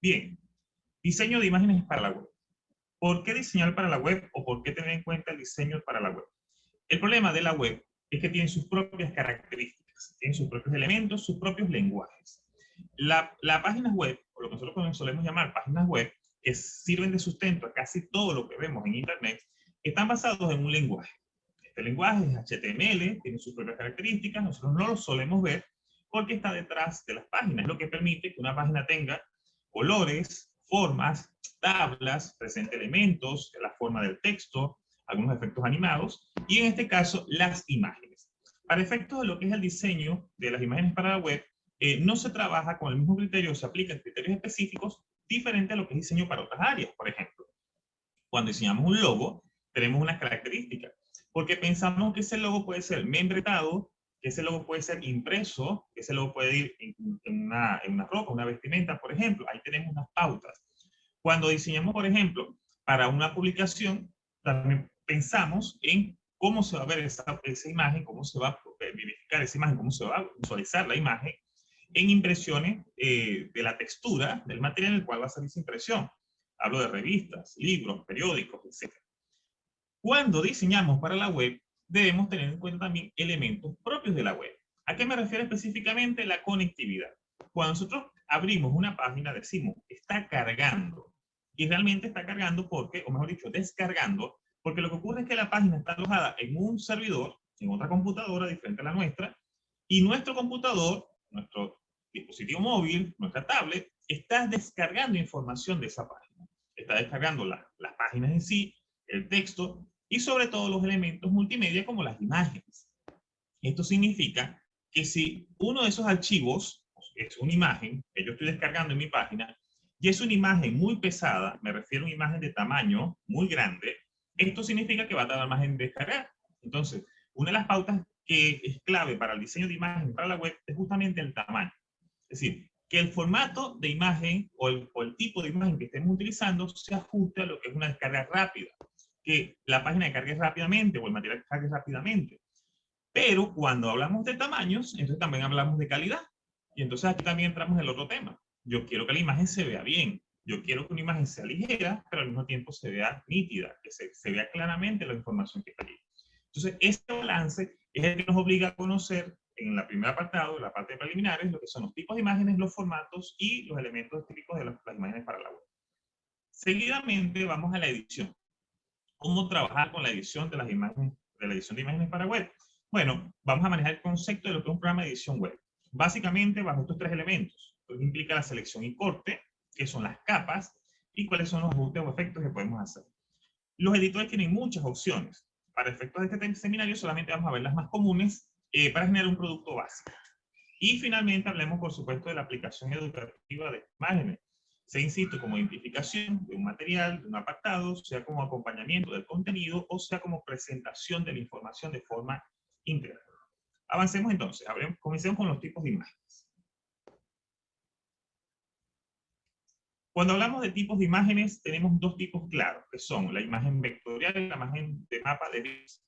Bien, diseño de imágenes para la web. ¿Por qué diseñar para la web o por qué tener en cuenta el diseño para la web? El problema de la web es que tiene sus propias características, tiene sus propios elementos, sus propios lenguajes. La página web, o lo que nosotros solemos llamar páginas web, que sirven de sustento a casi todo lo que vemos en Internet, están basados en un lenguaje. Este lenguaje es HTML, tiene sus propias características, nosotros no lo solemos ver porque está detrás de las páginas, lo que permite que una página tenga colores, formas, tablas, presente elementos, la forma del texto, algunos efectos animados, y en este caso, las imágenes. Para efectos de lo que es el diseño de las imágenes para la web, no se trabaja con el mismo criterio, se aplican criterios específicos diferentes a lo que es diseño para otras áreas. Por ejemplo, cuando diseñamos un logo, tenemos unas características, porque pensamos que ese logo puede ser membretado, que ese logo puede ser impreso, que ese logo puede ir en una ropa, una vestimenta, por ejemplo. Ahí tenemos unas pautas. Cuando diseñamos, por ejemplo, para una publicación, también pensamos en cómo se va a ver esa imagen, cómo se va a verificar esa imagen, cómo se va a visualizar la imagen en impresiones de la textura del material en el cual va a salir esa impresión. Hablo de revistas, libros, periódicos, etc. Cuando diseñamos para la web, debemos tener en cuenta también elementos propios de la web. ¿A qué me refiero específicamente? La conectividad. Cuando nosotros abrimos una página, decimos, está cargando. Y realmente está cargando porque, o mejor dicho, descargando, porque lo que ocurre es que la página está alojada en un servidor, en otra computadora diferente a la nuestra, y nuestro computador, nuestro dispositivo móvil, nuestra tablet, está descargando información de esa página. Está descargando las páginas en sí, el texto y sobre todo los elementos multimedia como las imágenes. Esto significa que si uno de esos archivos es una imagen que yo estoy descargando en mi página y es una imagen muy pesada, me refiero a una imagen de tamaño muy grande, esto significa que va a tardar más en descargar. Entonces, una de las pautas que es clave para el diseño de imagen para la web es justamente el tamaño. Es decir, que el formato de imagen o el tipo de imagen que estemos utilizando se ajuste a lo que es una descarga rápida. Que la página cargue rápidamente o el material cargue rápidamente. Pero cuando hablamos de tamaños, entonces también hablamos de calidad. Y entonces aquí también entramos en el otro tema. Yo quiero que la imagen se vea bien. Yo quiero que una imagen sea ligera, pero al mismo tiempo se vea nítida, que se vea claramente la información que está allí. Entonces, este balance es el que nos obliga a conocer en la primera apartado, la parte de preliminares, lo que son los tipos de imágenes, los formatos y los elementos típicos de las imágenes para la web. Seguidamente vamos a la edición. ¿Cómo trabajar con la edición de las imágenes, de la edición de imágenes para web? Bueno, vamos a manejar el concepto de lo que es un programa de edición web. Básicamente, bajo estos tres elementos, lo que implica la selección y corte, qué son las capas y cuáles son los ajustes o efectos que podemos hacer. Los editores tienen muchas opciones. Para efectos de este seminario solamente vamos a ver las más comunes para generar un producto básico. Y finalmente hablemos, por supuesto, de la aplicación educativa de imágenes. Sea, insisto, como identificación de un material, de un apartado, sea como acompañamiento del contenido o sea como presentación de la información de forma íntegra. Avancemos entonces. Comencemos con los tipos de imágenes. Cuando hablamos de tipos de imágenes, tenemos dos tipos claros, que son la imagen vectorial y la imagen de mapa de bits.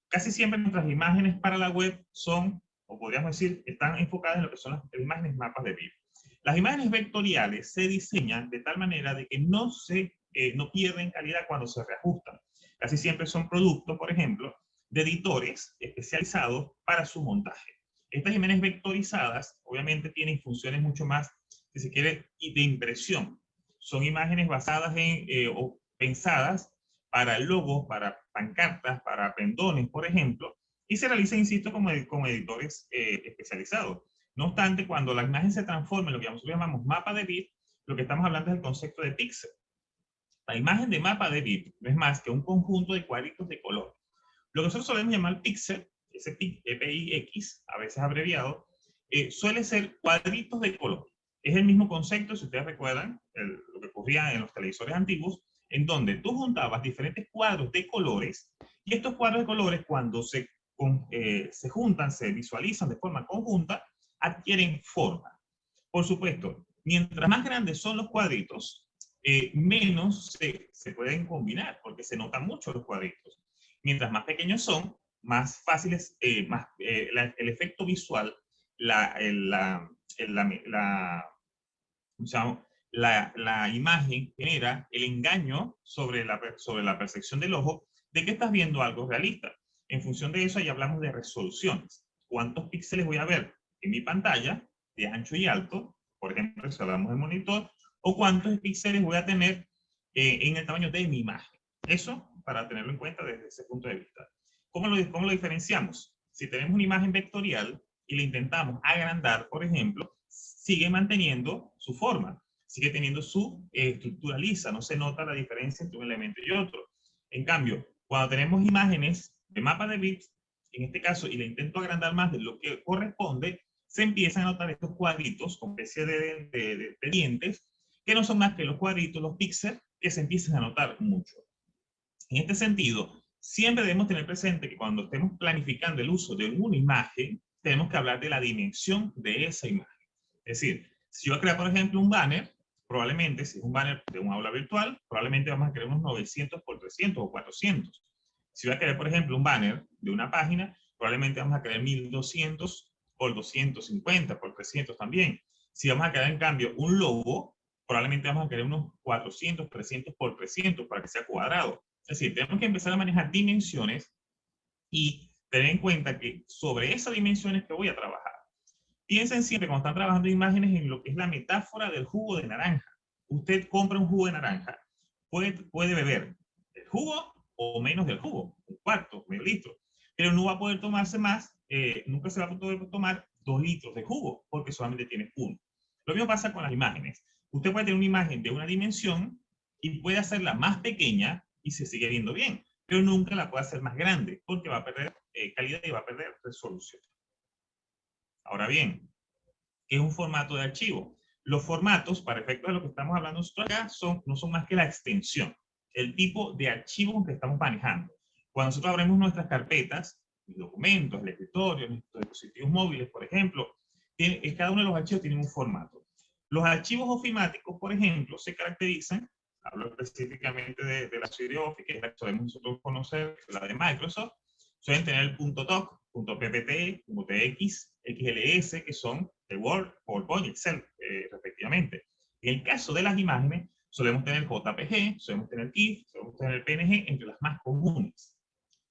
Casi siempre nuestras imágenes para la web son, o podríamos decir, están enfocadas en lo que son las imágenes mapas de bits. Las imágenes vectoriales se diseñan de tal manera de que no pierden calidad cuando se reajustan. Casi siempre son productos, por ejemplo, de editores especializados para su montaje. Estas imágenes vectorizadas, obviamente, tienen funciones mucho más, si se quiere, de impresión. Son imágenes basadas o pensadas para logos, para pancartas, para pendones, por ejemplo, y se realiza, insisto, como editores especializados. No obstante, cuando la imagen se transforma en lo que nosotros llamamos mapa de bit, lo que estamos hablando es el concepto de píxel. La imagen de mapa de bit no es más que un conjunto de cuadritos de color. Lo que nosotros solemos llamar píxel, ese PIX, a veces abreviado, suele ser cuadritos de color. Es el mismo concepto, si ustedes recuerdan, lo que ocurría en los televisores antiguos, en donde tú juntabas diferentes cuadros de colores, y estos cuadros de colores, cuando se juntan, se visualizan de forma conjunta, adquieren forma. Por supuesto, mientras más grandes son los cuadritos, menos se pueden combinar, porque se notan mucho los cuadritos. Mientras más pequeños son, más fáciles, el efecto visual, la la imagen genera el engaño sobre la percepción del ojo de que estás viendo algo realista. En función de eso, ahí hablamos de resoluciones. ¿Cuántos píxeles voy a ver en mi pantalla de ancho y alto? Por ejemplo, si hablamos de monitor, o cuántos píxeles voy a tener en el tamaño de mi imagen. Eso para tenerlo en cuenta desde ese punto de vista. ¿Cómo lo diferenciamos? Si tenemos una imagen vectorial y la intentamos agrandar, por ejemplo, sigue manteniendo su forma, sigue teniendo su estructura lisa, no se nota la diferencia entre un elemento y otro. En cambio, cuando tenemos imágenes de mapa de bits, en este caso, y le intento agrandar más de lo que corresponde, se empiezan a notar estos cuadritos con especie de dientes, que no son más que los cuadritos, los píxeles, que se empiezan a notar mucho. En este sentido, siempre debemos tener presente que cuando estemos planificando el uso de una imagen, tenemos que hablar de la dimensión de esa imagen. Es decir, si yo voy a crear, por ejemplo, un banner, probablemente, si es un banner de un aula virtual, probablemente vamos a crear unos 900 por 300 o 400. Si voy a crear, por ejemplo, un banner de una página, probablemente vamos a crear 1200 por 250, por 300 también. Si vamos a crear, en cambio, un logo, probablemente vamos a crear unos 400, 300 por 300 para que sea cuadrado. Es decir, tenemos que empezar a manejar dimensiones y tener en cuenta que sobre esas dimensiones que voy a trabajar. Piensen siempre cuando están trabajando imágenes en lo que es la metáfora del jugo de naranja. Usted compra un jugo de naranja, puede beber el jugo o menos del jugo, un cuarto, medio litro, pero no va a poder tomarse más, nunca se va a poder tomar 2 litros de jugo porque solamente tiene uno. Lo mismo pasa con las imágenes. Usted puede tener una imagen de una dimensión y puede hacerla más pequeña y se sigue viendo bien, pero nunca la puede hacer más grande porque va a perder calidad y va a perder resolución. Ahora bien, ¿qué es un formato de archivo? Los formatos, para efectos de lo que estamos hablando nosotros acá, no son más que la extensión, el tipo de archivo que estamos manejando. Cuando nosotros abrimos nuestras carpetas, los documentos, el escritorio, nuestros dispositivos móviles, por ejemplo, cada uno de los archivos tiene un formato. Los archivos ofimáticos, por ejemplo, se caracterizan, hablo específicamente de la suite de Office, que es la que podemos nosotros conocer, la de Microsoft, suelen tener el .doc, .ppt, .tx, XLS, que son de Word, PowerPoint y Excel, respectivamente. En el caso de las imágenes, solemos tener JPG, solemos tener GIF, solemos tener PNG, entre las más comunes.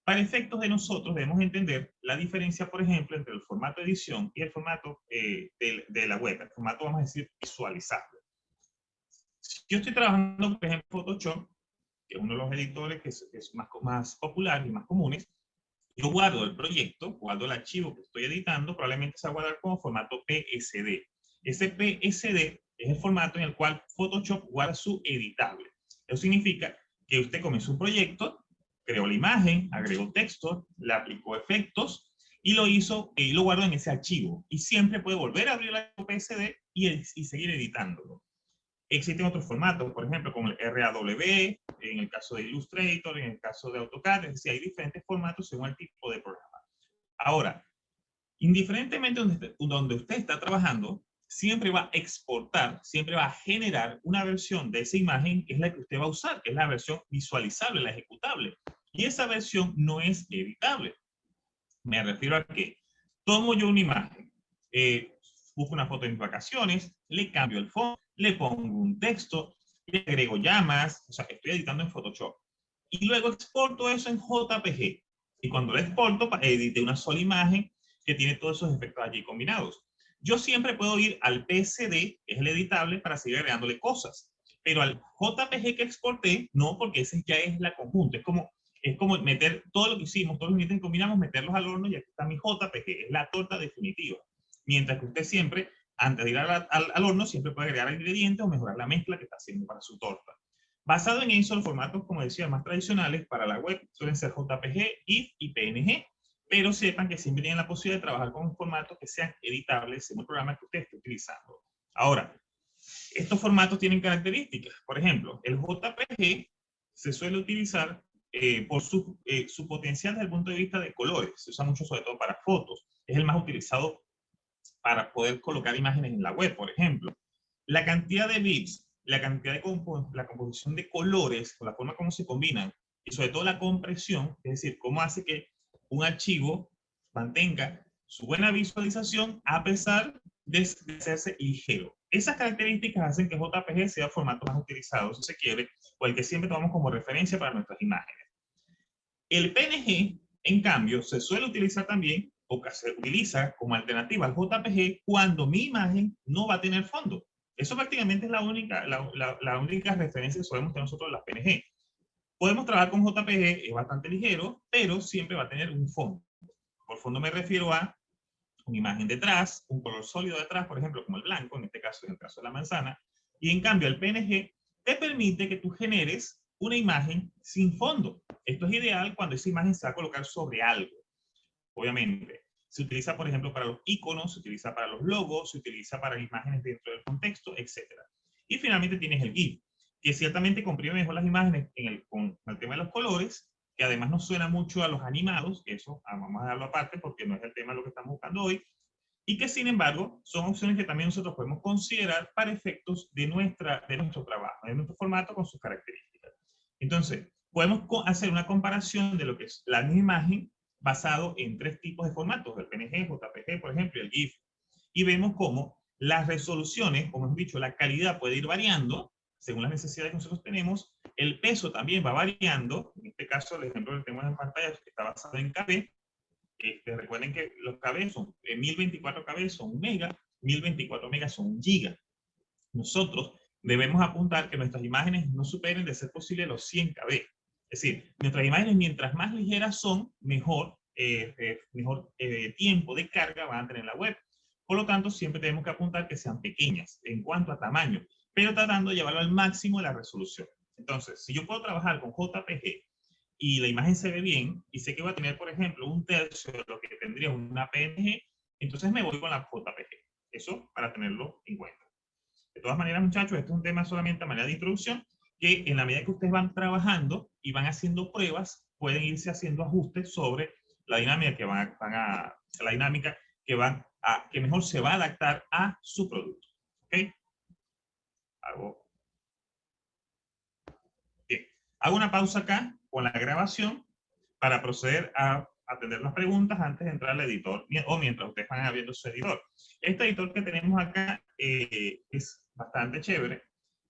Para efectos de nosotros debemos entender la diferencia, por ejemplo, entre el formato de edición y el formato de la web, el formato, vamos a decir, visualizable. Si yo estoy trabajando, por ejemplo, Photoshop, que es uno de los editores que es más popular y más comunes, yo guardo el proyecto, guardo el archivo que estoy editando, probablemente se va a guardar como formato PSD. Ese PSD es el formato en el cual Photoshop guarda su editable. Eso significa que usted comenzó un proyecto, creó la imagen, agregó texto, le aplicó efectos y lo guardó en ese archivo. Y siempre puede volver a abrir el PSD y seguir editándolo. Existen otros formatos, por ejemplo, como el RAW, en el caso de Illustrator, en el caso de AutoCAD, es decir, hay diferentes formatos según el tipo de programa. Ahora, indiferentemente donde usted está trabajando, siempre va a exportar, siempre va a generar una versión de esa imagen que es la que usted va a usar, que es la versión visualizable, la ejecutable. Y esa versión no es editable. Me refiero a que tomo yo una imagen, busco una foto de mis vacaciones, le cambio el fondo, le pongo un texto, le agrego llamas, o sea, estoy editando en Photoshop. Y luego exporto eso en JPG. Y cuando lo exporto, edité una sola imagen que tiene todos esos efectos allí combinados. Yo siempre puedo ir al PSD, que es el editable, para seguir agregándole cosas. Pero al JPG que exporté, no, porque ese ya es la conjunta. Es como meter todo lo que hicimos, todos los ingredientes que combinamos, meterlos al horno y aquí está mi JPG, es la torta definitiva. Mientras que usted siempre, antes de ir al horno, siempre puede agregar ingredientes o mejorar la mezcla que está haciendo para su torta. Basado en eso, los formatos, como decía, más tradicionales para la web suelen ser JPG, GIF y PNG, pero sepan que siempre tienen la posibilidad de trabajar con formatos que sean editables según el programa que usted esté utilizando. Ahora, estos formatos tienen características. Por ejemplo, el JPG se suele utilizar por su potencial desde el punto de vista de colores. Se usa mucho sobre todo para fotos. Es el más utilizado para poder colocar imágenes en la web, por ejemplo. La cantidad de bits, la cantidad de la composición de colores, la forma como se combinan, y sobre todo la compresión, es decir, cómo hace que un archivo mantenga su buena visualización a pesar de hacerse ligero. Esas características hacen que JPG sea el formato más utilizado, si se quiere, o el que siempre tomamos como referencia para nuestras imágenes. El PNG, en cambio, se suele utilizar también, o que se utiliza como alternativa al JPG cuando mi imagen no va a tener fondo. Eso prácticamente es la única referencia que solemos tener nosotros en las PNG. Podemos trabajar con JPG, es bastante ligero, pero siempre va a tener un fondo. Por fondo me refiero a una imagen detrás, un color sólido detrás, por ejemplo, como el blanco, en este caso, en el caso de la manzana. Y en cambio, el PNG te permite que tú generes una imagen sin fondo. Esto es ideal cuando esa imagen se va a colocar sobre algo. Obviamente, se utiliza, por ejemplo, para los iconos, se utiliza para los logos, se utiliza para imágenes dentro del contexto, etc. Y finalmente tienes el GIF, que ciertamente comprime mejor las imágenes con el tema de los colores, que además nos suena mucho a los animados, eso vamos a darlo aparte porque no es el tema de lo que estamos buscando hoy, y que sin embargo son opciones que también nosotros podemos considerar para efectos de nuestro trabajo, de nuestro formato con sus características. Entonces, podemos hacer una comparación de lo que es la misma imagen basado en tres tipos de formatos, el PNG, JPG, por ejemplo, y el GIF. Y vemos cómo las resoluciones, como hemos dicho, la calidad puede ir variando según las necesidades que nosotros tenemos. El peso también va variando. En este caso, el ejemplo que tenemos en pantalla que está basado en KB. Recuerden que los KB son 1024 KB son un mega, 1024 megas son un giga. Nosotros debemos apuntar que nuestras imágenes no superen de ser posible los 100 KB. Es decir, nuestras imágenes mientras más ligeras son, mejor tiempo de carga van a tener en la web. Por lo tanto, siempre tenemos que apuntar que sean pequeñas en cuanto a tamaño, pero tratando de llevarlo al máximo de la resolución. Entonces, si yo puedo trabajar con JPG y la imagen se ve bien, y sé que va a tener, por ejemplo, un tercio de lo que tendría una PNG, entonces me voy con la JPG. Eso para tenerlo en cuenta. De todas maneras, muchachos, este es un tema solamente a manera de introducción, que en la medida que ustedes van trabajando y van haciendo pruebas, pueden irse haciendo ajustes sobre la dinámica que mejor se va a adaptar a su producto. ¿Ok? Bien. Hago una pausa acá con la grabación para proceder a atender las preguntas antes de entrar al editor o mientras ustedes van abriendo su editor. Este editor que tenemos acá es bastante chévere.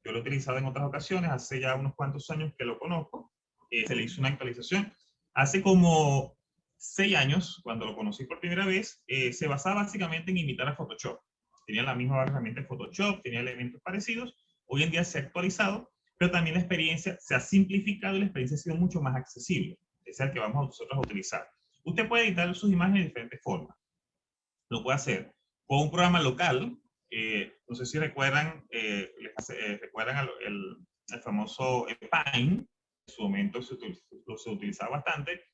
Yo lo he utilizado en otras ocasiones, hace ya unos cuantos años que lo conozco. Se le hizo una actualización. Hace como 6 años, cuando lo conocí por primera vez, se basaba básicamente en imitar a Photoshop. Tenía la misma herramienta de Photoshop, tenía elementos parecidos. Hoy en día se ha actualizado, pero también la experiencia se ha simplificado y la experiencia ha sido mucho más accesible. Es el que vamos nosotros a utilizar. Usted puede editar sus imágenes de diferentes formas. Lo puede hacer con un programa local. No sé si recuerdan, recuerdan el famoso Paint. En su momento se utilizaba bastante.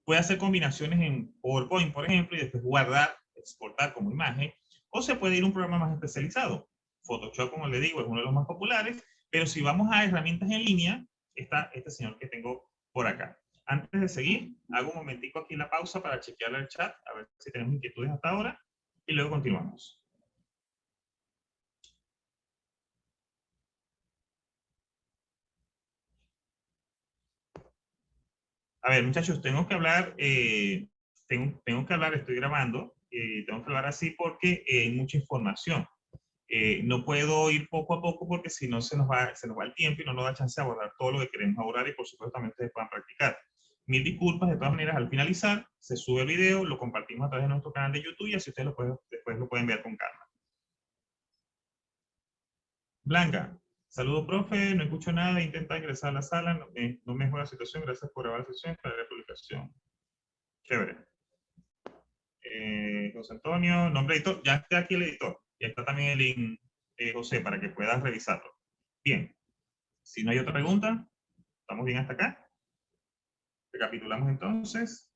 Puede hacer combinaciones en PowerPoint, por ejemplo, y después guardar, exportar como imagen. O se puede ir a un programa más especializado. Photoshop, como le digo, es uno de los más populares. Pero si vamos a herramientas en línea, está este señor que tengo por acá. Antes de seguir, hago un momentico aquí la pausa para chequear el chat, a ver si tenemos inquietudes hasta ahora, y luego continuamos. A ver, muchachos, tengo que hablar, estoy grabando, tengo que hablar así porque hay mucha información. No puedo ir poco a poco porque si no se nos va el tiempo y no nos da chance de abordar todo lo que queremos abordar y por supuesto también ustedes puedan practicar. Mil disculpas, de todas maneras, al finalizar se sube el video, lo compartimos a través de nuestro canal de YouTube y así ustedes después lo pueden ver con calma. Blanca, saludo profe, no escucho nada, intenta ingresar a la sala, no mejora la situación, gracias por grabar la sesión para la publicación. Chévere. José Antonio, nombre editor, ya está aquí el editor, ya está también el link, José, para que puedas revisarlo. Bien, si no hay otra pregunta, ¿estamos bien hasta acá? Recapitulamos entonces.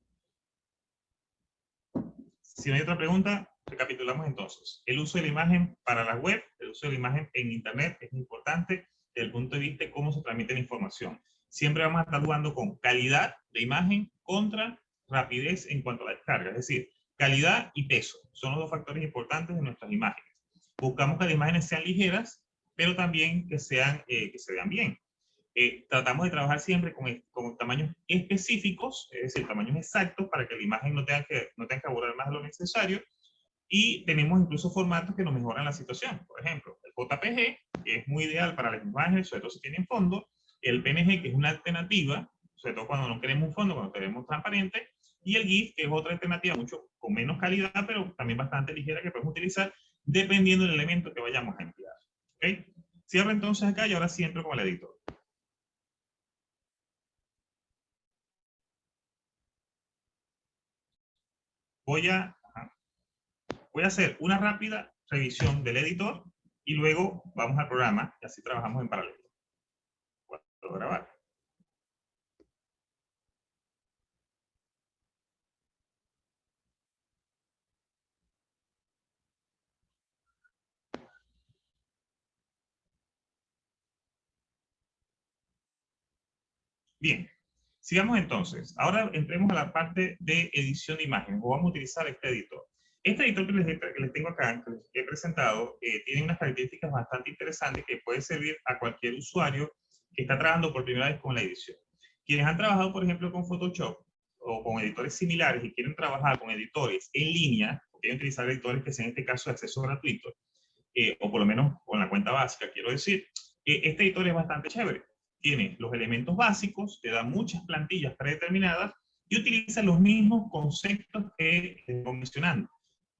Si no hay otra pregunta, recapitulamos entonces. El uso de la imagen para la web, el uso de la imagen en Internet es importante desde el punto de vista de cómo se transmite la información. Siempre vamos a estar jugando con calidad de imagen contra rapidez en cuanto a la descarga. Es decir, calidad y peso son los dos factores importantes de nuestras imágenes. Buscamos que las imágenes sean ligeras, pero también que se vean bien. Tratamos de trabajar siempre con tamaños específicos, es decir, tamaños exactos para que la imagen no tenga que abordar más de lo necesario. Y tenemos incluso formatos que nos mejoran la situación. Por ejemplo, el JPG, que es muy ideal para las imágenes, sobre todo si tienen fondo. El PNG, que es una alternativa, sobre todo cuando no queremos un fondo, cuando queremos transparente. Y el GIF, que es otra alternativa mucho con menos calidad, pero también bastante ligera que podemos utilizar dependiendo del elemento que vayamos a emplear. ¿Okay? Cierro entonces acá y ahora sí entro con el editor. Voy a hacer una rápida revisión del editor y luego vamos al programa y así trabajamos en paralelo. Puedo grabar. Bien, sigamos entonces. Ahora entremos a la parte de edición de imágenes. O vamos a utilizar este editor. Este editor que les tengo acá, que les he presentado, tiene unas características bastante interesantes que puede servir a cualquier usuario que está trabajando por primera vez con la edición. Quienes han trabajado, por ejemplo, con Photoshop o con editores similares y quieren trabajar con editores en línea, o quieren utilizar editores que sean en este caso de acceso gratuito, o por lo menos con la cuenta básica, quiero decir, este editor es bastante chévere. Tiene los elementos básicos, te da muchas plantillas predeterminadas y utiliza los mismos conceptos que estoy mencionando.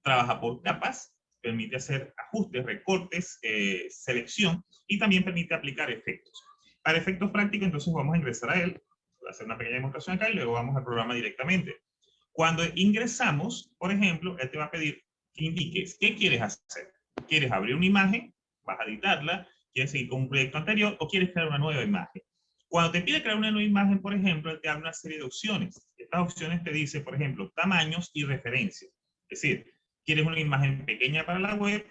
Trabaja por capas, permite hacer ajustes, recortes, selección y también permite aplicar efectos. Para efectos prácticos, entonces vamos a ingresar a él. Voy a hacer una pequeña demostración acá y luego vamos al programa directamente. Cuando ingresamos, por ejemplo, él te va a pedir que indiques qué quieres hacer. ¿Quieres abrir una imagen? ¿Vas a editarla? ¿Quieres seguir con un proyecto anterior? ¿O quieres crear una nueva imagen? Cuando te pide crear una nueva imagen, por ejemplo, él te da una serie de opciones. Estas opciones te dice, por ejemplo, tamaños y referencias. Es decir, ¿quieres una imagen pequeña para la web?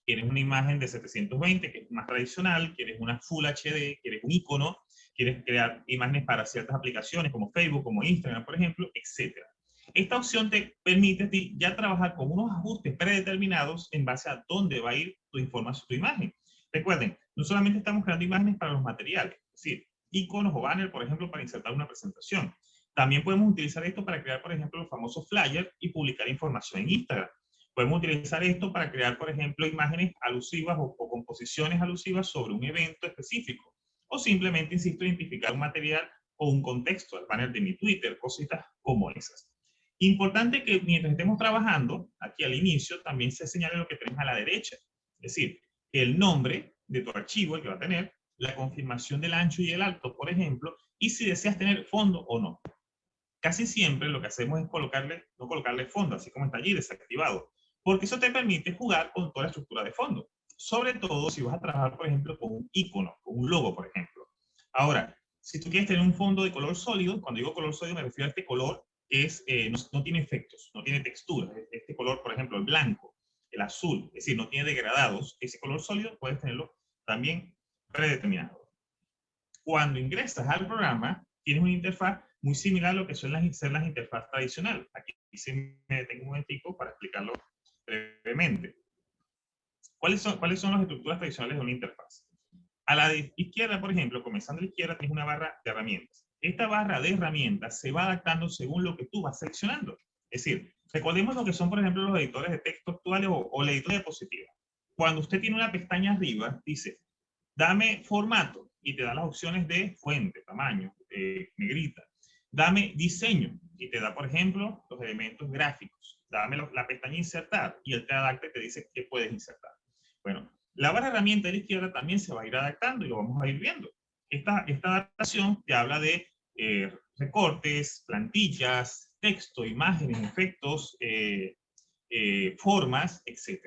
¿Quieres una imagen de 720, que es más tradicional? ¿Quieres una Full HD? ¿Quieres un icono? ¿Quieres crear imágenes para ciertas aplicaciones como Facebook, como Instagram, por ejemplo? Etcétera. Esta opción te permite a ti ya trabajar con unos ajustes predeterminados en base a dónde va a ir tu información, tu imagen. Recuerden, no solamente estamos creando imágenes para los materiales, es decir, iconos o banners, por ejemplo, para insertar una presentación. También podemos utilizar esto para crear, por ejemplo, los famosos flyers y publicar información en Instagram. Podemos utilizar esto para crear, por ejemplo, imágenes alusivas o composiciones alusivas sobre un evento específico. O simplemente, insisto, identificar un material o un contexto, el banner de mi Twitter, cositas como esas. Importante que mientras estemos trabajando, aquí al inicio, también se señale lo que tenemos a la derecha. Es decir, el nombre de tu archivo, el que va a tener, la confirmación del ancho y el alto, por ejemplo, y si deseas tener fondo o no. Casi siempre lo que hacemos es no colocarle fondo, así como está allí desactivado, porque eso te permite jugar con toda la estructura de fondo. Sobre todo si vas a trabajar, por ejemplo, con un icono, con un logo, por ejemplo. Ahora, si tú quieres tener un fondo de color sólido, cuando digo color sólido me refiero a este color que es, no tiene efectos, no tiene textura. Este color, por ejemplo, el blanco, el azul, es decir, no tiene degradados. Ese color sólido puedes tenerlo también predeterminado. Cuando ingresas al programa, tienes una interfaz muy similar a lo que suelen ser las interfaces tradicionales. Aquí sí me detengo un momentico para explicarlo brevemente. ¿Cuáles son las estructuras tradicionales de una interfaz? A la izquierda, por ejemplo, comenzando a la izquierda, tienes una barra de herramientas. Esta barra de herramientas se va adaptando según lo que tú vas seleccionando. Es decir, recordemos lo que son, por ejemplo, los editores de texto actuales o el editor de diapositiva. Cuando usted tiene una pestaña arriba, dice, dame formato y te da las opciones de fuente, tamaño, negrita. Dame diseño y te da, por ejemplo, los elementos gráficos. Dame la pestaña insertar y él te adapta y te dice qué puedes insertar. Bueno, la barra de herramienta de la izquierda también se va a ir adaptando y lo vamos a ir viendo. Esta adaptación te habla de recortes, plantillas, texto, imágenes, efectos, formas, etc.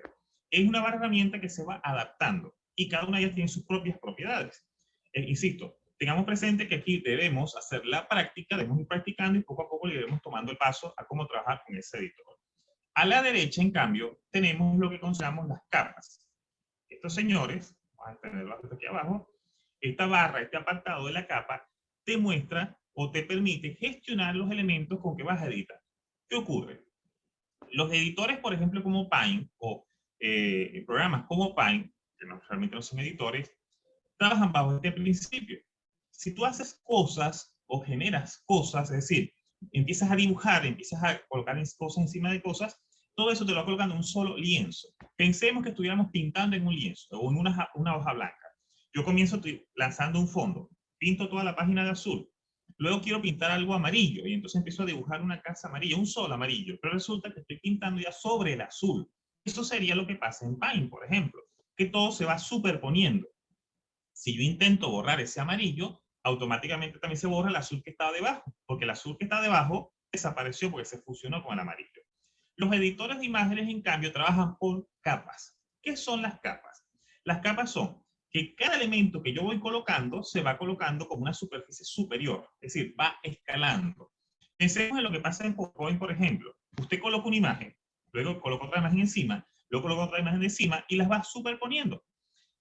Es una barra de herramienta que se va adaptando y cada una de ellas tiene sus propias propiedades. Insisto, tengamos presente que aquí debemos hacer la práctica, debemos ir practicando y poco a poco le iremos tomando el paso a cómo trabajar con ese editor. A la derecha, en cambio, tenemos lo que consideramos las capas. Estos señores, vamos a tenerlo aquí abajo, esta barra, este apartado de la capa, te muestra o te permite gestionar los elementos con que vas a editar. ¿Qué ocurre? Los editores, por ejemplo, como Paint o programas como Paint, que realmente no son editores, trabajan bajo este principio. Si tú haces cosas o generas cosas, es decir, empiezas a dibujar, empiezas a colocar cosas encima de cosas, todo eso te lo va colocando en un solo lienzo. Pensemos que estuviéramos pintando en un lienzo o en una hoja blanca. Yo comienzo lanzando un fondo, pinto toda la página de azul, luego quiero pintar algo amarillo y entonces empiezo a dibujar una casa amarilla, un sol amarillo, pero resulta que estoy pintando ya sobre el azul. Eso sería lo que pasa en Paint, por ejemplo, que todo se va superponiendo. Si yo intento borrar ese amarillo, automáticamente también se borra el azul que estaba debajo, porque el azul que está debajo desapareció porque se fusionó con el amarillo. Los editores de imágenes, en cambio, trabajan por capas. ¿Qué son las capas? Las capas son que cada elemento que yo voy colocando se va colocando como una superficie superior, es decir, va escalando. Pensemos en lo que pasa en PowerPoint, por ejemplo. Usted coloca una imagen, luego coloca otra imagen encima, luego coloca otra imagen encima y las va superponiendo.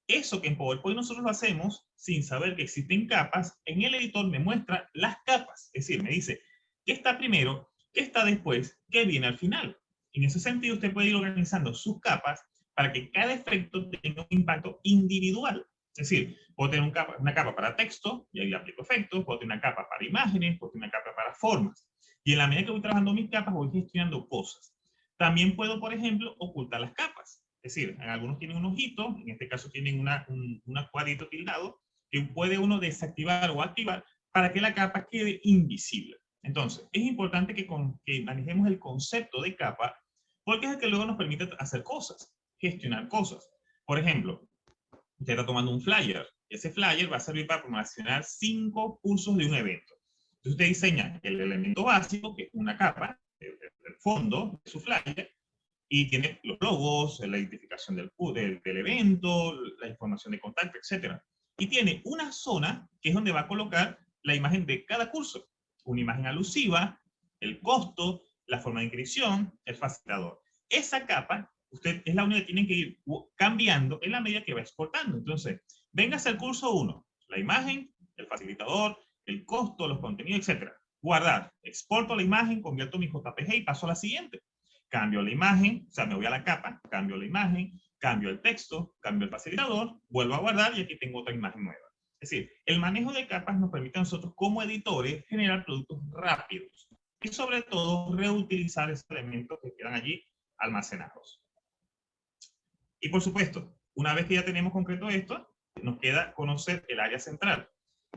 Eso que en PowerPoint nosotros lo hacemos sin saber que existen capas, en el editor me muestra las capas. Es decir, me dice qué está primero, qué está después, qué viene al final. En ese sentido, usted puede ir organizando sus capas para que cada efecto tenga un impacto individual. Es decir, puedo tener una capa para texto, y ahí le aplico efectos, puedo tener una capa para imágenes, puedo tener una capa para formas. Y en la medida que voy trabajando mis capas, voy gestionando cosas. También puedo, por ejemplo, ocultar las capas. Es decir, en algunos tienen un ojito, en este caso tienen un cuadrito tildado, que puede uno desactivar o activar para que la capa quede invisible. Entonces, es importante que manejemos el concepto de capa, porque es el que luego nos permite hacer cosas, gestionar cosas. Por ejemplo, usted está tomando un flyer, y ese flyer va a servir para promocionar 5 cursos de un evento. Entonces usted diseña el elemento básico, que es una capa, el fondo de su flyer, y tiene los logos, la identificación del evento, la información de contacto, etc. Y tiene una zona que es donde va a colocar la imagen de cada curso. Una imagen alusiva, el costo, la forma de inscripción, el facilitador. Esa capa, usted es la única que tiene que ir cambiando en la medida que va exportando. Entonces, véngase al curso 1, la imagen, el facilitador, el costo, los contenidos, etc. Guardar, exporto la imagen, convierto mi JPG y paso a la siguiente. Cambio la imagen, o sea, me voy a la capa, cambio la imagen, cambio el texto, cambio el facilitador, vuelvo a guardar y aquí tengo otra imagen nueva. Es decir, el manejo de capas nos permite a nosotros como editores generar productos rápidos y sobre todo reutilizar esos elementos que quedan allí almacenados. Y por supuesto, una vez que ya tenemos concreto esto, nos queda conocer el área central.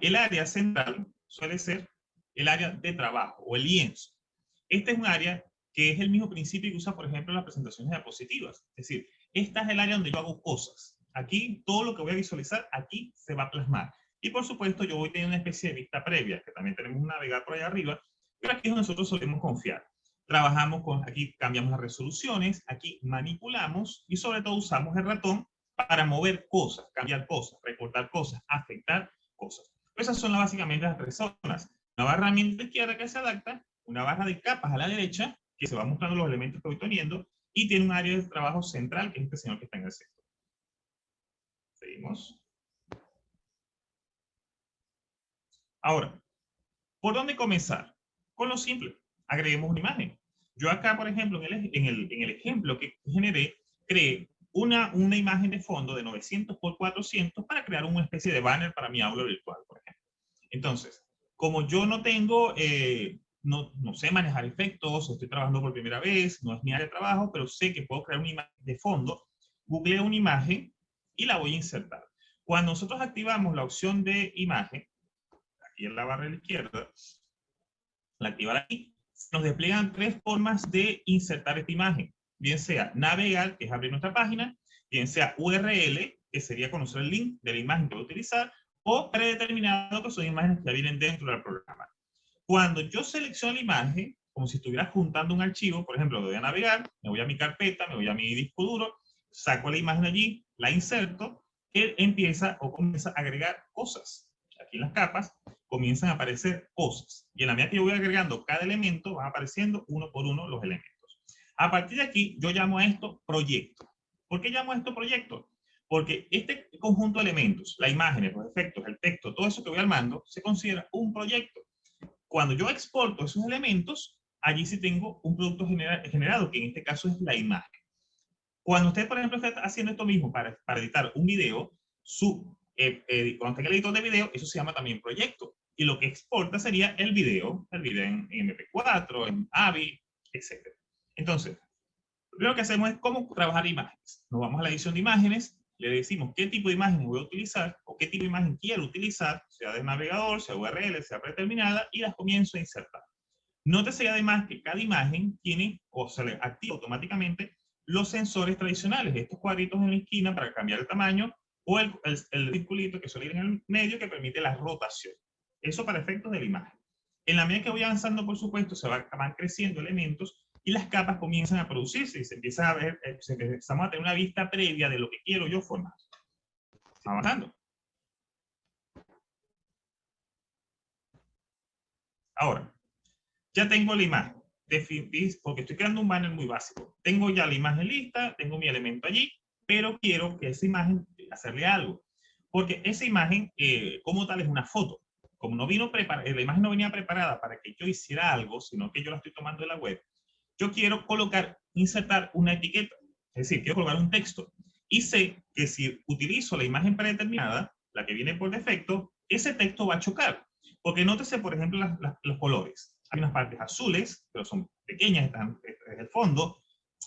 El área central suele ser el área de trabajo o el lienzo. Este es un área que es el mismo principio que usa, por ejemplo, las presentaciones diapositivas. Es decir, esta es el área donde yo hago cosas. Aquí, todo lo que voy a visualizar, aquí se va a plasmar. Y por supuesto, yo voy a tener una especie de vista previa, que también tenemos un navegador por allá arriba, pero aquí es donde nosotros solemos confiar. Trabajamos aquí cambiamos las resoluciones, aquí manipulamos y sobre todo usamos el ratón para mover cosas, cambiar cosas, recortar cosas, afectar cosas. Esas son básicamente las 3 zonas. Una barra herramienta izquierda que se adapta, una barra de capas a la derecha, que se va mostrando los elementos que voy teniendo, y tiene un área de trabajo central, que es este señor que está en el centro. Seguimos. Ahora, ¿por dónde comenzar? Con lo simple. Agreguemos una imagen. Yo acá, por ejemplo, en el ejemplo que generé, creé una imagen de fondo de 900 por 400 para crear una especie de banner para mi aula virtual, por ejemplo. Entonces, como yo no tengo, no sé manejar efectos, estoy trabajando por primera vez, no es mi área de trabajo, pero sé que puedo crear una imagen de fondo, googleo una imagen y la voy a insertar. Cuando nosotros activamos la opción de imagen, aquí en la barra de la izquierda, la activar aquí, nos despliegan 3 formas de insertar esta imagen. Bien sea navegar, que es abrir nuestra página, bien sea URL, que sería conocer el link de la imagen que voy a utilizar, o predeterminado, que son imágenes que ya vienen dentro del programa. Cuando yo selecciono la imagen, como si estuviera juntando un archivo, por ejemplo, voy a navegar, me voy a mi carpeta, me voy a mi disco duro, saco la imagen allí, la inserto, él empieza o comienza a agregar cosas. Aquí en las capas comienzan a aparecer cosas. Y en la medida que yo voy agregando cada elemento, van apareciendo uno por uno los elementos. A partir de aquí, yo llamo a esto proyecto. ¿Por qué llamo a esto proyecto? Porque este conjunto de elementos, la imagen, los efectos, el texto, todo eso que voy armando, se considera un proyecto. Cuando yo exporto esos elementos, allí sí tengo un producto generado, que en este caso es la imagen. Cuando usted, por ejemplo, está haciendo esto mismo para editar un video, cuando tenga el editor de video, eso se llama también proyecto. Y lo que exporta sería el video en MP4, en AVI, etc. Entonces, Lo primero que hacemos es cómo trabajar imágenes. Nos vamos a la edición de imágenes, le decimos qué tipo de imágenes voy a utilizar o qué tipo de imagen quiero utilizar, sea de navegador, sea URL, sea predeterminada, y las comienzo a insertar. Nótese además que cada imagen tiene o se le activa automáticamente los sensores tradicionales, estos cuadritos en la esquina para cambiar el tamaño, o el circulito que suele ir en el medio que permite la rotación. Eso para efectos de la imagen. En la medida que voy avanzando, por supuesto, van creciendo elementos y las capas comienzan a producirse y se empieza a ver, empezamos a tener una vista previa de lo que quiero yo formar. Avanzando. Ahora, ya tengo la imagen, porque estoy creando un banner muy básico. Tengo ya la imagen lista, tengo mi elemento allí, pero quiero que esa imagen hacerle algo. Porque esa imagen, como tal, es una foto. Como no vino la imagen no venía preparada para que yo hiciera algo, sino que yo la estoy tomando de la web, yo quiero insertar una etiqueta. Es decir, quiero colocar un texto. Y sé que si utilizo la imagen predeterminada, la que viene por defecto, ese texto va a chocar. Porque nótese, por ejemplo, los colores. Hay unas partes azules, pero son pequeñas, están en el fondo.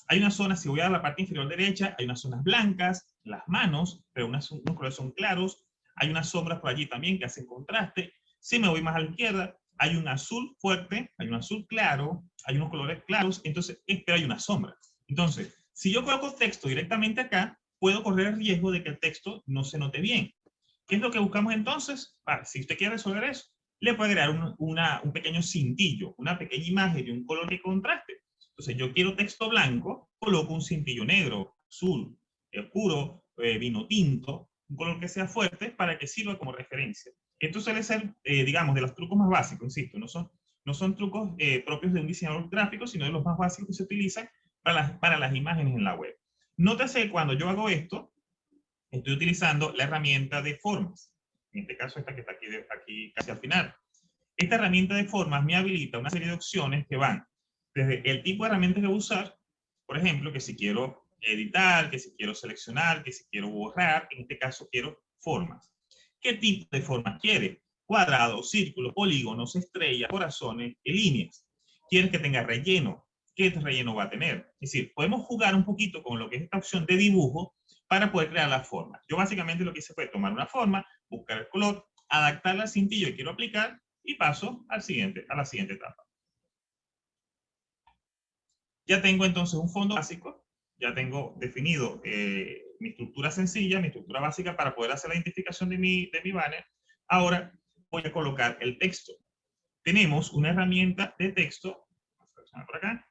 Hay unas zonas, si voy a la parte inferior derecha, hay unas zonas blancas, las manos, pero unos colores son claros. Hay unas sombras por allí también que hacen contraste. Si me voy más a la izquierda, hay un azul fuerte, hay un azul claro, hay unos colores claros, entonces hay una sombra. Entonces, si yo coloco texto directamente acá, puedo correr el riesgo de que el texto no se note bien. ¿Qué es lo que buscamos entonces? Si usted quiere resolver eso, le puede agregar un pequeño cintillo, una pequeña imagen de un color que contraste. Entonces, yo quiero texto blanco, coloco un cintillo negro, azul, oscuro, vino tinto, un color que sea fuerte para que sirva como referencia. Esto suele ser, digamos, de los trucos más básicos, insisto, no son trucos propios de un diseñador gráfico, sino de los más básicos que se utilizan para las imágenes en la web. Nótese que cuando yo hago esto, estoy utilizando la herramienta de formas. En este caso, esta que está aquí casi al final. Esta herramienta de formas me habilita una serie de opciones que van desde el tipo de herramienta que voy a usar, por ejemplo, que si quiero editar, que si quiero seleccionar, que si quiero borrar, en este caso quiero formas. ¿Qué tipo de formas quiere? Cuadrados, círculos, polígonos, estrellas, corazones, líneas. ¿Quieres que tenga relleno? ¿Qué relleno va a tener? Es decir, podemos jugar un poquito con lo que es esta opción de dibujo para poder crear la forma. Yo básicamente lo que hice fue tomar una forma, buscar el color, adaptarla al cintillo que quiero aplicar y paso a la siguiente etapa. Ya tengo entonces un fondo básico, ya tengo definido mi estructura sencilla, mi estructura básica para poder hacer la identificación de mi banner. Ahora voy a colocar el texto. Tenemos una herramienta de texto, por acá.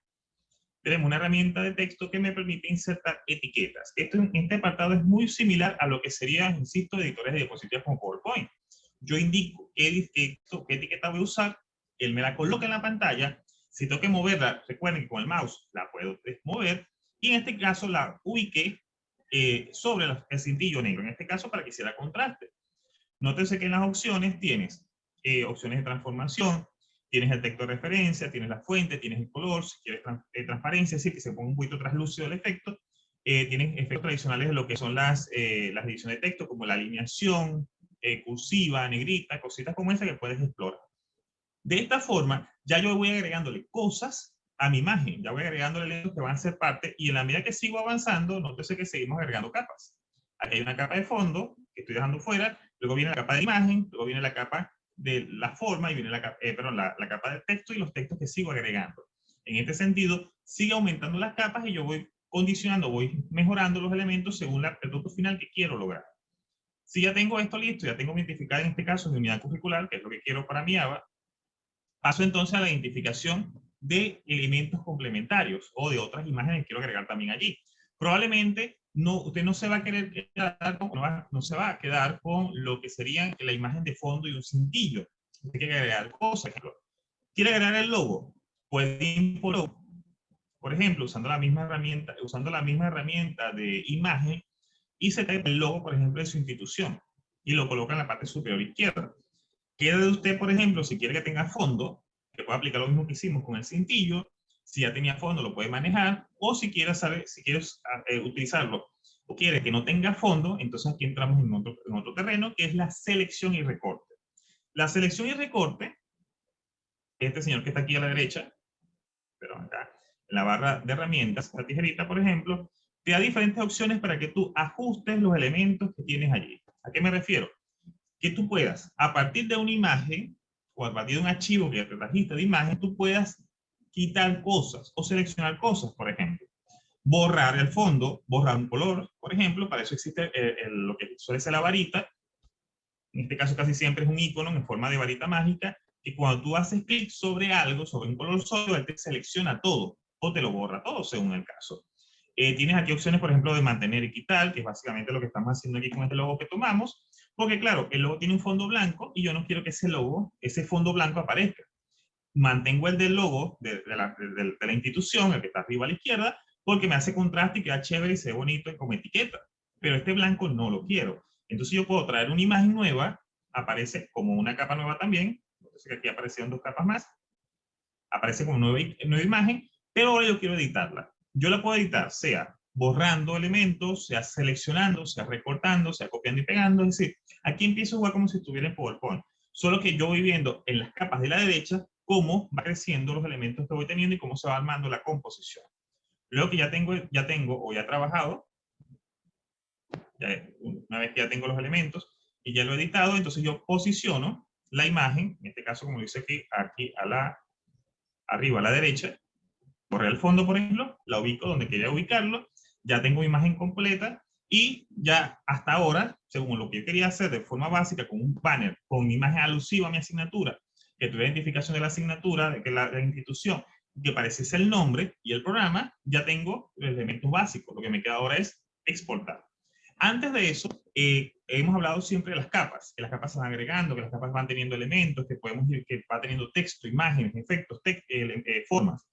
Tenemos una herramienta de texto que me permite insertar etiquetas. Este apartado es muy similar a lo que sería, insisto, editores de diapositivas como PowerPoint. Yo indico qué etiqueta voy a usar, él me la coloca en la pantalla. Si tengo que moverla, recuerden que con el mouse la puedo mover, y en este caso la ubiqué sobre el cintillo negro, en este caso para que hiciera contraste. Nótese que en las opciones tienes opciones de transformación, tienes el texto de referencia, tienes la fuente, tienes el color, si quieres transparencia, es decir, que se ponga un poquito translúcido el efecto. Tienes efectos tradicionales de lo que son las ediciones de texto, como la alineación, cursiva, negrita, cositas como esa que puedes explorar. De esta forma, ya yo voy agregándole cosas a mi imagen, ya voy agregándole elementos que van a ser parte, y en la medida que sigo avanzando, nótese que seguimos agregando capas. Aquí hay una capa de fondo que estoy dejando fuera, luego viene la capa de imagen, luego viene la capa de la forma y viene la capa de texto y los textos que sigo agregando. En este sentido, sigue aumentando las capas y yo voy condicionando, voy mejorando los elementos según el producto final que quiero lograr. Si ya tengo esto listo, ya tengo identificado en este caso mi unidad curricular, que es lo que quiero para mi ABA, paso entonces a la identificación de elementos complementarios o de otras imágenes que quiero agregar también allí. Probablemente usted no se va a querer quedar no se va a quedar con lo que serían la imagen de fondo y un cintillo. Usted quiere agregar cosas. Quiere agregar el logo. Puede ir por ejemplo, usando la misma herramienta de imagen, y se trae el logo, por ejemplo, de su institución y lo coloca en la parte superior izquierda. Queda de usted, por ejemplo, si quiere que tenga fondo, que puede aplicar lo mismo que hicimos con el cintillo. Si ya tenía fondo, lo puede manejar. O si quiere utilizarlo o quiere que no tenga fondo, entonces aquí entramos en otro terreno, que es la selección y recorte. La selección y recorte, este señor que está aquí a la derecha, perdón, acá, en la barra de herramientas, la tijerita, por ejemplo, te da diferentes opciones para que tú ajustes los elementos que tienes allí. ¿A qué me refiero? Que tú puedas, a partir de una imagen, o a partir de un archivo que te trajiste de imagen, tú puedas quitar cosas o seleccionar cosas, por ejemplo. Borrar el fondo, borrar un color, por ejemplo, para eso existe lo que suele ser la varita. En este caso casi siempre es un icono en forma de varita mágica, que cuando tú haces clic sobre algo, sobre un color sólido, él te selecciona todo, o te lo borra todo, según el caso. Tienes aquí opciones, por ejemplo, de mantener y quitar, que es básicamente lo que estamos haciendo aquí con este logo que tomamos, porque claro, el logo tiene un fondo blanco y yo no quiero que ese logo, ese fondo blanco aparezca. Mantengo el del logo de la institución, el que está arriba a la izquierda, porque me hace contraste y queda chévere y se ve bonito como etiqueta. Pero este blanco no lo quiero. Entonces yo puedo traer una imagen nueva, aparece como una capa nueva también, entonces aquí aparecieron 2 capas más, aparece como nueva imagen, pero ahora yo quiero editarla. Yo la puedo editar, sea borrando elementos, sea seleccionando, sea recortando, sea copiando y pegando. Es decir, aquí empiezo a jugar como si estuviera en PowerPoint. Solo que yo voy viendo en las capas de la derecha cómo va creciendo los elementos que voy teniendo y cómo se va armando la composición. Luego que ya tengo o ya he trabajado, una vez que ya tengo los elementos y ya lo he editado, entonces yo posiciono la imagen, en este caso como dice aquí arriba a la derecha, borré el fondo, por ejemplo, la ubico donde quería ubicarlo, ya tengo mi imagen completa y ya hasta ahora, según lo que yo quería hacer de forma básica, con un banner, con imagen alusiva a mi asignatura, que tuviera identificación de la asignatura, de que la institución, que pareciese el nombre y el programa, ya tengo los elementos básicos. Lo que me queda ahora es exportar. Antes de eso, hemos hablado siempre de las capas, que las capas se van agregando, que las capas van teniendo elementos, que va teniendo texto, imágenes, efectos, formas.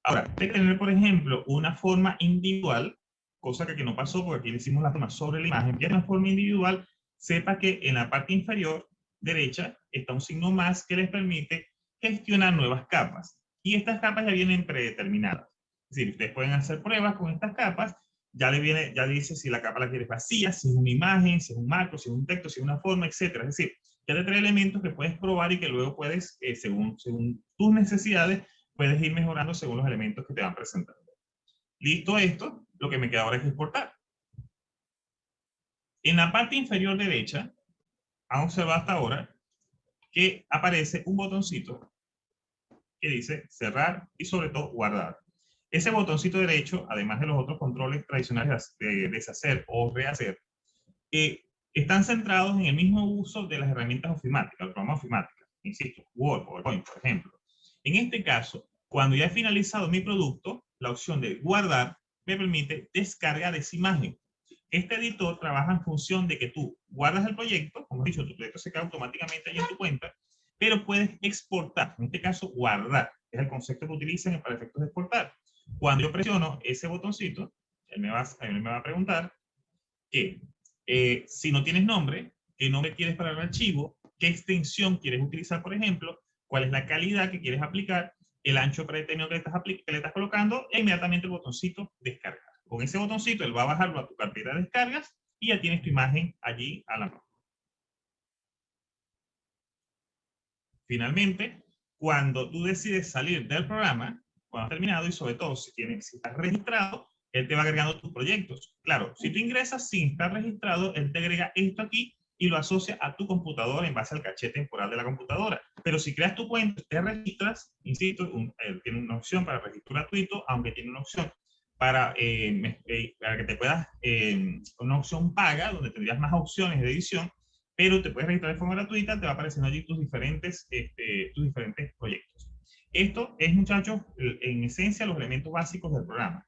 Ahora, de tener, por ejemplo, una forma individual, cosa que aquí no pasó porque aquí le hicimos la forma sobre la imagen, que es una forma individual, sepa que en la parte inferior derecha está un signo más que les permite gestionar nuevas capas. Y estas capas ya vienen predeterminadas. Es decir, ustedes pueden hacer pruebas con estas capas, ya dice si la capa la quieres vacía, si es una imagen, si es un marco, si es un texto, si es una forma, etc. Es decir, ya te trae elementos que puedes probar y que luego puedes, según tus necesidades, puedes ir mejorando según los elementos que te van presentando. Listo esto, lo que me queda ahora es exportar. En la parte inferior derecha, han observado hasta ahora que aparece un botoncito que dice cerrar y sobre todo guardar. Ese botoncito derecho, además de los otros controles tradicionales de deshacer o rehacer, están centrados en el mismo uso de las herramientas ofimáticas, el programa ofimática. Insisto, Word, PowerPoint, por ejemplo. En este caso, cuando ya he finalizado mi producto, la opción de guardar me permite descargar esa imagen. Este editor trabaja en función de que tú guardas el proyecto, como he dicho, tu proyecto se queda automáticamente ahí en tu cuenta, pero puedes exportar, en este caso guardar, es el concepto que utilizan para efectos de exportar. Cuando yo presiono ese botoncito, él me va a preguntar que si no tienes nombre, qué nombre quieres para el archivo, qué extensión quieres utilizar, por ejemplo, cuál es la calidad que quieres aplicar, el ancho predeterminado que le estás colocando, e inmediatamente el botoncito descargar. Con ese botoncito él va a bajarlo a tu carpeta de descargas y ya tienes tu imagen allí a la mano. Finalmente, cuando tú decides salir del programa, cuando has terminado y sobre todo si estás registrado, él te va agregando tus proyectos. Claro, si tú ingresas sin estar registrado, él te agrega esto aquí y lo asocia a tu computadora en base al caché temporal de la computadora. Pero si creas tu cuenta, te registras, insisto, tiene una opción para registro gratuito, aunque tiene una opción para que te puedas, una opción paga, donde tendrías más opciones de edición, pero te puedes registrar de forma gratuita, te va apareciendo allí tus diferentes proyectos. Esto es, muchachos, en esencia, los elementos básicos del programa.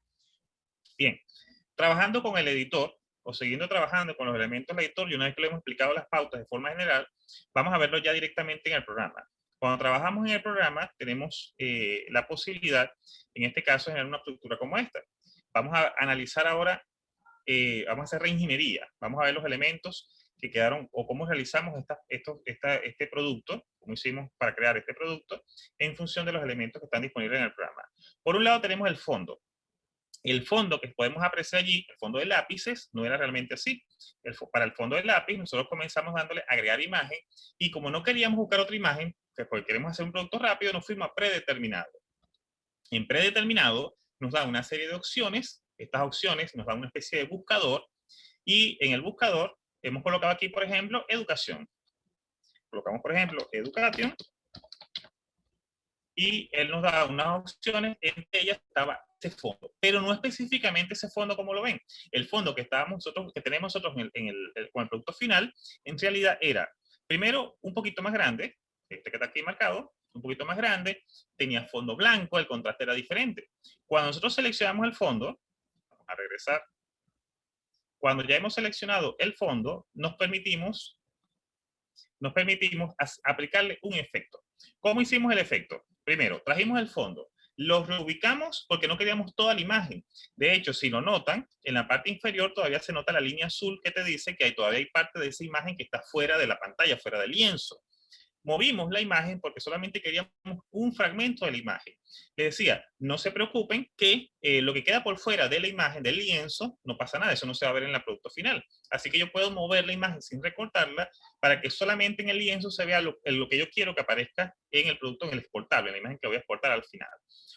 Bien, trabajando con el editor, o siguiendo trabajando con los elementos del editor, y una vez que le hemos explicado las pautas de forma general, vamos a verlo ya directamente en el programa. Cuando trabajamos en el programa, tenemos la posibilidad, en este caso, de generar una estructura como esta. Vamos a analizar ahora, vamos a hacer reingeniería, vamos a ver los elementos que quedaron, o cómo realizamos este producto, cómo hicimos para crear este producto, en función de los elementos que están disponibles en el programa. Por un lado tenemos el fondo. El fondo que podemos apreciar allí, el fondo de lápices, no era realmente así. Para el fondo de lápiz, nosotros comenzamos dándole agregar imagen, y como no queríamos buscar otra imagen, porque queremos hacer un producto rápido, nos fuimos a predeterminado. En predeterminado, nos da una serie de opciones. Estas opciones nos dan una especie de buscador, y en el buscador hemos colocado aquí, por ejemplo, educación. Colocamos, por ejemplo, educación, y él nos da unas opciones, entre ellas estaba ese fondo, pero no específicamente ese fondo como lo ven. El fondo que tenemos nosotros con el producto final, en realidad era, primero, un poquito más grande, este que está aquí marcado, un poquito más grande, tenía fondo blanco, el contraste era diferente. Cuando nosotros seleccionamos el fondo, vamos a regresar, cuando ya hemos seleccionado el fondo, nos permitimos aplicarle un efecto. ¿Cómo hicimos el efecto? Primero, trajimos el fondo, lo reubicamos porque no queríamos toda la imagen. De hecho, si lo notan, en la parte inferior todavía se nota la línea azul que te dice que todavía hay parte de esa imagen que está fuera de la pantalla, fuera del lienzo. Movimos la imagen porque solamente queríamos un fragmento de la imagen. Les decía, no se preocupen que lo que queda por fuera de la imagen del lienzo no pasa nada, eso no se va a ver en el producto final. Así que yo puedo mover la imagen sin recortarla para que solamente en el lienzo se vea lo que yo quiero que aparezca en el producto, en el exportable, en la imagen que voy a exportar al final.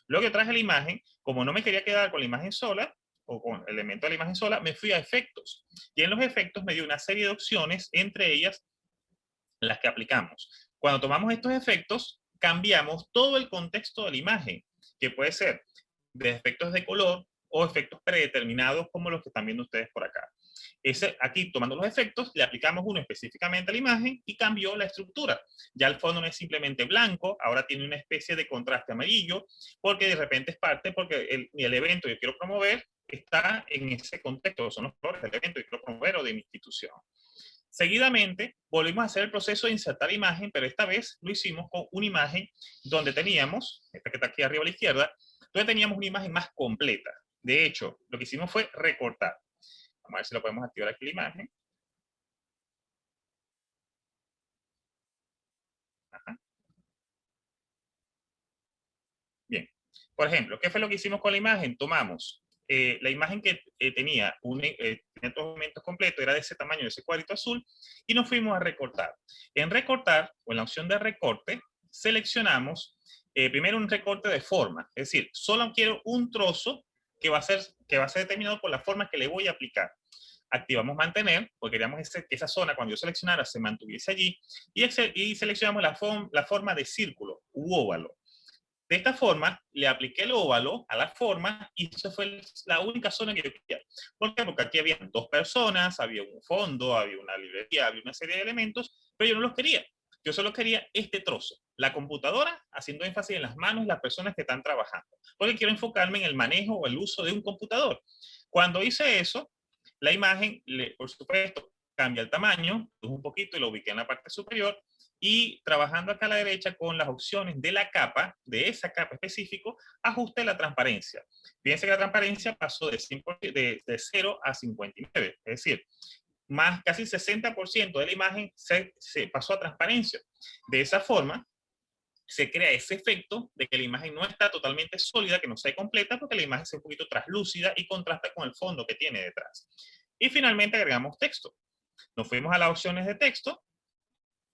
Luego que traje la imagen, como no me quería quedar con la imagen sola, o con el elemento de la imagen sola, me fui a efectos. Y en los efectos me dio una serie de opciones, entre ellas las que aplicamos. Cuando tomamos estos efectos, cambiamos todo el contexto de la imagen, que puede ser de efectos de color o efectos predeterminados como los que están viendo ustedes por acá. Aquí, tomando los efectos, le aplicamos uno específicamente a la imagen y cambió la estructura. Ya el fondo no es simplemente blanco, ahora tiene una especie de contraste amarillo, porque de repente es parte, porque el evento que yo quiero promover está en ese contexto, son los colores del evento que quiero promover o de mi institución. Seguidamente, volvimos a hacer el proceso de insertar imagen, pero esta vez lo hicimos con una imagen donde teníamos, esta que está aquí arriba a la izquierda, donde teníamos una imagen más completa. De hecho, lo que hicimos fue recortar. Vamos a ver si lo podemos activar aquí la imagen. Ajá. Bien. Por ejemplo, ¿qué fue lo que hicimos con la imagen? Tomamos la imagen que tenía estos elementos completos, era de ese tamaño, de ese cuadrito azul, y nos fuimos a recortar. En recortar, o en la opción de recorte, seleccionamos primero un recorte de forma, es decir, solo quiero un trozo que va a ser determinado por la forma que le voy a aplicar. Activamos mantener, porque queríamos que esa zona, cuando yo seleccionara, se mantuviese allí, y seleccionamos la forma de círculo u óvalo. De esta forma, le apliqué el óvalo a la forma y esa fue la única zona que yo quería. ¿Por qué? Porque aquí había dos personas, había un fondo, había una librería, había una serie de elementos, pero yo no los quería. Yo solo quería este trozo, la computadora, haciendo énfasis en las manos de las personas que están trabajando, porque quiero enfocarme en el manejo o el uso de un computador. Cuando hice eso, la imagen, por supuesto, cambia el tamaño, un poquito y lo ubiqué en la parte superior, y trabajando acá a la derecha con las opciones de la capa, de esa capa específico, ajuste la transparencia. Fíjense que la transparencia pasó de 0 a 59, es decir, más casi el 60% de la imagen se pasó a transparencia. De esa forma, se crea ese efecto de que la imagen no está totalmente sólida, que no sea completa, porque la imagen es un poquito translúcida y contrasta con el fondo que tiene detrás. Y finalmente agregamos texto. Nos fuimos a las opciones de texto,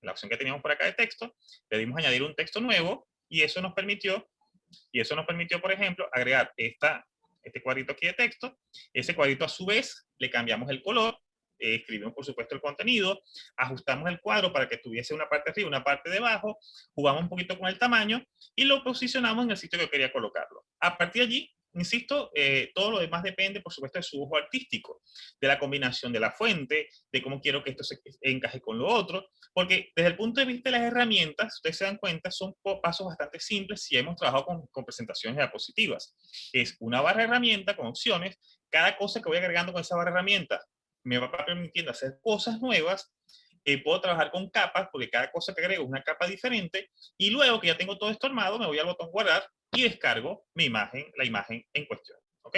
la opción que teníamos por acá de texto, le dimos añadir un texto nuevo y eso nos permitió, por ejemplo, agregar este cuadrito aquí de texto. Ese cuadrito a su vez le cambiamos el color, escribimos por supuesto el contenido, ajustamos el cuadro para que tuviese una parte arriba, una parte debajo, jugamos un poquito con el tamaño y lo posicionamos en el sitio que quería colocarlo. A partir de allí, insisto, todo lo demás depende, por supuesto, de su ojo artístico, de la combinación de la fuente, de cómo quiero que esto se encaje con lo otro, porque desde el punto de vista de las herramientas, ustedes se dan cuenta, son pasos bastante simples si hemos trabajado con presentaciones diapositivas. Es una barra de herramienta con opciones, cada cosa que voy agregando con esa barra de herramientas me va permitiendo hacer cosas nuevas, puedo trabajar con capas, porque cada cosa que agrego es una capa diferente, y luego que ya tengo todo esto armado, me voy al botón guardar y descargo mi imagen, la imagen en cuestión. ¿Ok?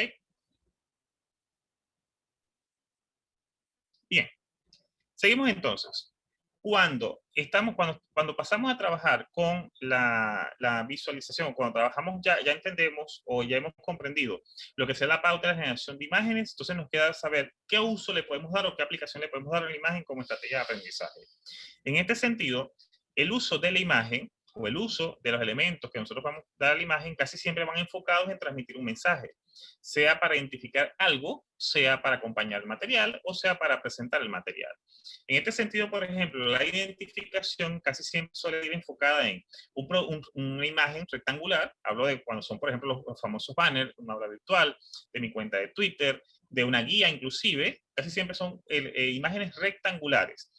Bien. Seguimos entonces. Cuando pasamos a trabajar con la visualización, cuando trabajamos ya entendemos o ya hemos comprendido lo que es la pauta de la generación de imágenes, entonces nos queda saber qué uso le podemos dar o qué aplicación le podemos dar a la imagen como estrategia de aprendizaje. En este sentido, el uso de la imagen, o el uso de los elementos que nosotros vamos a dar a la imagen casi siempre van enfocados en transmitir un mensaje, sea para identificar algo, sea para acompañar el material o sea para presentar el material. En este sentido, por ejemplo, la identificación casi siempre suele ir enfocada en una imagen rectangular. Hablo de cuando son, por ejemplo, los famosos banners, una aula virtual, de mi cuenta de Twitter, de una guía inclusive, casi siempre son imágenes rectangulares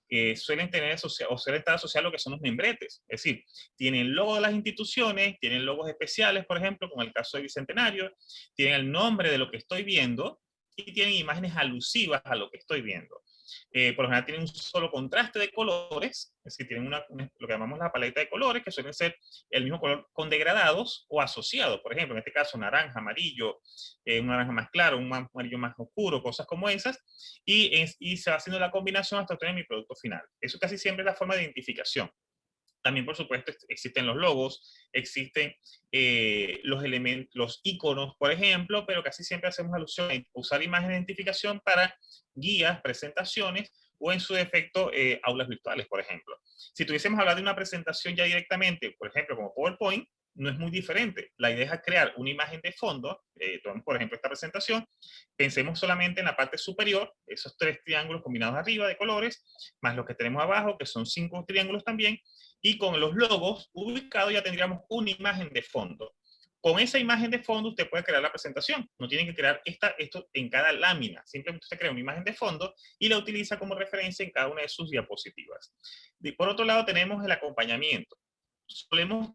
que suelen tener o suelen estar asociados a lo que son los membretes. Es decir, tienen logo de las instituciones, tienen logos especiales, por ejemplo, como el caso de Bicentenario, tienen el nombre de lo que estoy viendo y tienen imágenes alusivas a lo que estoy viendo. Por lo general tienen un solo contraste de colores, es decir, tienen lo que llamamos la paleta de colores, que suelen ser el mismo color con degradados o asociados. Por ejemplo, en este caso, naranja, amarillo, un naranja más claro, un amarillo más oscuro, cosas como esas, y se va haciendo la combinación hasta obtener mi producto final. Eso casi siempre es la forma de identificación. También, por supuesto, existen los logos, existen los elementos, los iconos, por ejemplo, pero casi siempre hacemos alusión a usar imagen de identificación para guías, presentaciones o en su defecto aulas virtuales, por ejemplo. Si tuviésemos hablar de una presentación ya directamente, por ejemplo, como PowerPoint, no es muy diferente. La idea es crear una imagen de fondo, tomamos por ejemplo esta presentación, pensemos solamente en la parte superior, esos 3 triángulos combinados arriba de colores, más los que tenemos abajo, que son 5 triángulos también, y con los logos ubicados ya tendríamos una imagen de fondo. Con esa imagen de fondo usted puede crear la presentación. No tiene que crear esto en cada lámina. Simplemente usted crea una imagen de fondo y la utiliza como referencia en cada una de sus diapositivas. Y por otro lado tenemos el acompañamiento. Solemos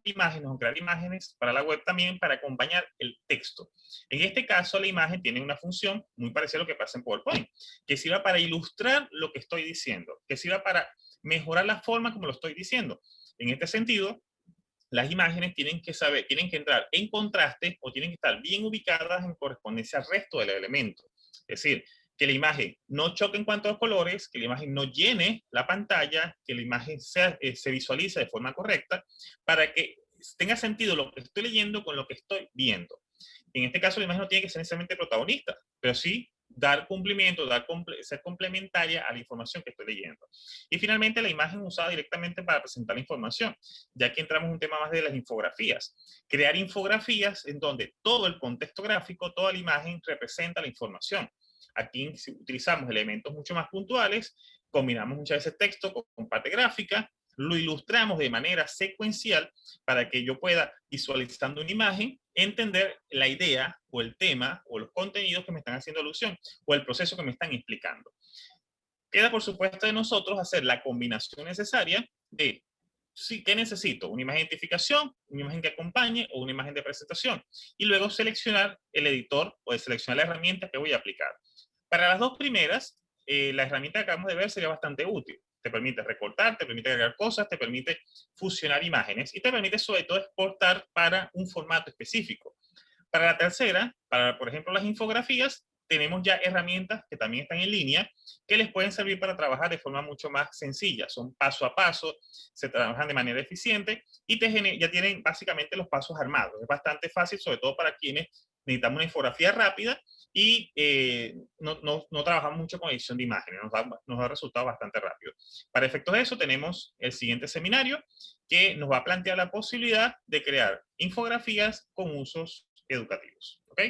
crear imágenes para la web también para acompañar el texto. En este caso, la imagen tiene una función muy parecida a lo que pasa en PowerPoint, que sirva para ilustrar lo que estoy diciendo, que sirva para mejorar la forma como lo estoy diciendo. En este sentido, las imágenes tienen que entrar en contraste o tienen que estar bien ubicadas en correspondencia al resto del elemento. Es decir, que la imagen no choque en cuanto a los colores, que la imagen no llene la pantalla, que la imagen se visualice de forma correcta, para que tenga sentido lo que estoy leyendo con lo que estoy viendo. En este caso, la imagen no tiene que ser necesariamente protagonista, pero sí dar cumplimiento, ser complementaria a la información que estoy leyendo. Y finalmente, la imagen usada directamente para presentar la información, ya que entramos en un tema más de las infografías. Crear infografías en donde todo el contexto gráfico, toda la imagen representa la información. Aquí utilizamos elementos mucho más puntuales, combinamos muchas veces texto con parte gráfica, lo ilustramos de manera secuencial para que yo pueda, visualizando una imagen, entender la idea o el tema o los contenidos que me están haciendo alusión o el proceso que me están explicando. Queda, por supuesto, de nosotros hacer la combinación necesaria de sí, ¿qué necesito? Una imagen de identificación, una imagen que acompañe o una imagen de presentación. Y luego seleccionar el editor o seleccionar la herramienta que voy a aplicar. Para las dos primeras, la herramienta que acabamos de ver sería bastante útil. Te permite recortar, te permite agregar cosas, te permite fusionar imágenes y te permite sobre todo exportar para un formato específico. Para la tercera, para por ejemplo las infografías, tenemos ya herramientas que también están en línea que les pueden servir para trabajar de forma mucho más sencilla. Son paso a paso, se trabajan de manera eficiente y ya tienen básicamente los pasos armados. Es bastante fácil, sobre todo para quienes necesitamos una infografía rápida y no trabajamos mucho con edición de imágenes, nos da resultados bastante rápido. Para efectos de eso tenemos el siguiente seminario que nos va a plantear la posibilidad de crear infografías con usos educativos. ¿Ok?